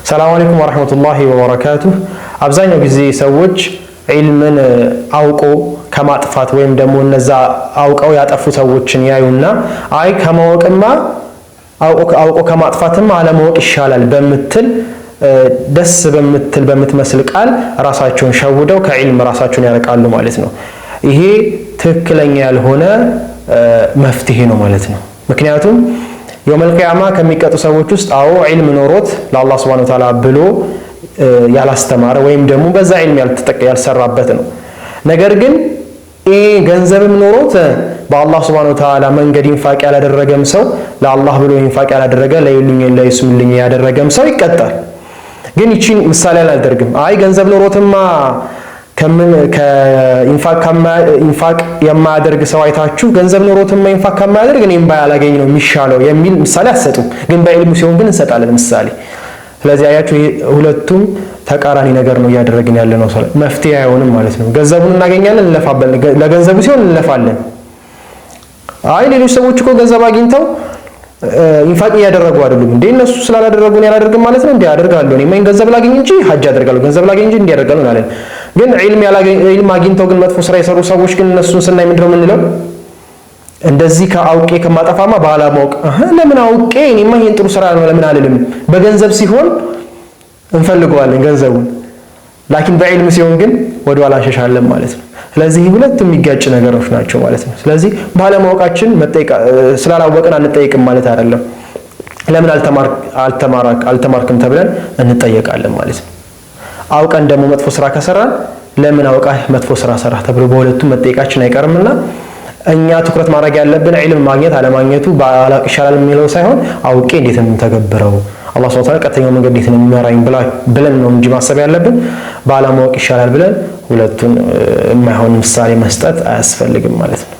ሰላም አለይኩም ወራህመቱላሂ ወበረካቱሁ። አብዛኛው ጊዜ ሰዎች ዒልምን አውቆ ከማጥፋት ወይም ደግሞ እነዛ አውቀው ያጠፉ ሰዎችን ያዩና አይ ከማወቅማ አውቆ ከማጥፋትማ አለማወቅ ይሻላል በምትል ደስ በምትመስል ቃል ራሳቸውን ሸውደው ከዒልም ራሳቸውን ያርቃሉ ማለት ነው። ይሄ ትክክለኛ ያልሆነ መፍትሄ ነው ማለት ነው። ምክንያቱም የውመል ቂያማ ከሚቀጡ ሰዎች ውስጥ አዎ ዒልም ኖሮት ለአላህ ሱብሓነሁ ወተዓላ ብሎ ያላስተማረ ወይም ደግሞ በዛ ዒልም ያልሰራበት ነው። ነገር ግን ይሄ ገንዘብም ኖሮት በአላህ ሱብሓነሁ ወተዓላ መንገድ ኢንፋቅ ያላደረገም ሰው ለአላህ ብሎ ኢንፋቅ ያላደረገ ለይስሙልኝ ያደረገም ሰው ይቀጣል። ግን ይቺን ምሳሌ አላደርግም። አይ ገንዘብ ኖሮትማ ኢንፋቅ የማያደርግ ሰው አይታችሁ ገንዘብ ኖሮትማ ኢንፋቅ ከማያደርግ እኔም ባያላገኝ ነው የሚሻለው የሚል ምሳሌ አትሰጡም። ግን በዒልሙ ሲሆን ግን እንሰጣለን ምሳሌ። ስለዚህ አያችሁ ሁለቱም ተቃራኒ ነገር ነው እያደረግን ያለ ነው። መፍትሄ አይሆንም ማለት ነው። ገንዘቡን እናገኛለን እንለፋለን፣ ለገንዘቡ ሲሆን እንለፋለን። አይ ሌሎች ሰዎች እኮ ገንዘብ አግኝተው ኢንፋቅ እያደረጉ አይደሉም እንዴ እነሱ ስላላደረጉ ነው ያላደርግም ማለት ነው እንዴ አደርጋለሁ እኔ ገንዘብ ላገኝ እንጂ ሐጅ አደርጋለሁ ገንዘብ ላገኝ እንጂ እንዲህ አደርጋለሁ ማለት ግን ዒልም አግኝተው ግን መጥፎ ስራ የሰሩ ሰዎች ግን እነሱን ስናይ ምንድነው የምንለው? እንደዚህ ከአውቄ ከማጠፋማ ባላማውቅ ለምን አውቄ እኔማ ይሄን ጥሩ ስራ ነው ለምን አልልም? በገንዘብ ሲሆን እንፈልገዋለን ገንዘቡን፣ ላኪን በዒልም ሲሆን ግን ወደ ኋላ እንሸሻለን ማለት ነው። ስለዚህ ሁለቱም የሚጋጭ ነገሮች ናቸው ማለት ነው። ስለዚህ ባለማወቃችን ስላላወቅን አንጠይቅም ማለት አይደለም። ለምን አልተማርክም ተብለን እንጠየቃለን ማለት ነው። አውቀን ደግሞ መጥፎ ስራ ከሰራን ለምን አውቀህ መጥፎ ስራ ሰራህ ተብሎ በሁለቱም መጠየቃችን አይቀርምና እኛ ትኩረት ማድረግ ያለብን ዒልም ማግኘት አለማግኘቱ ባላቅ ይሻላል የሚለው ሳይሆን አውቄ እንዴት ነው ተገብረው አላህ ሱብሓነሁ ወተዓላ ቀጥተኛው መንገድ እንዴት ነው የሚመራኝ ብለን ነው እንጂ ማሰብ ያለብን ባለማወቅ ይሻላል ብለን ሁለቱን የማይሆን ምሳሌ መስጠት አያስፈልግም ማለት ነው።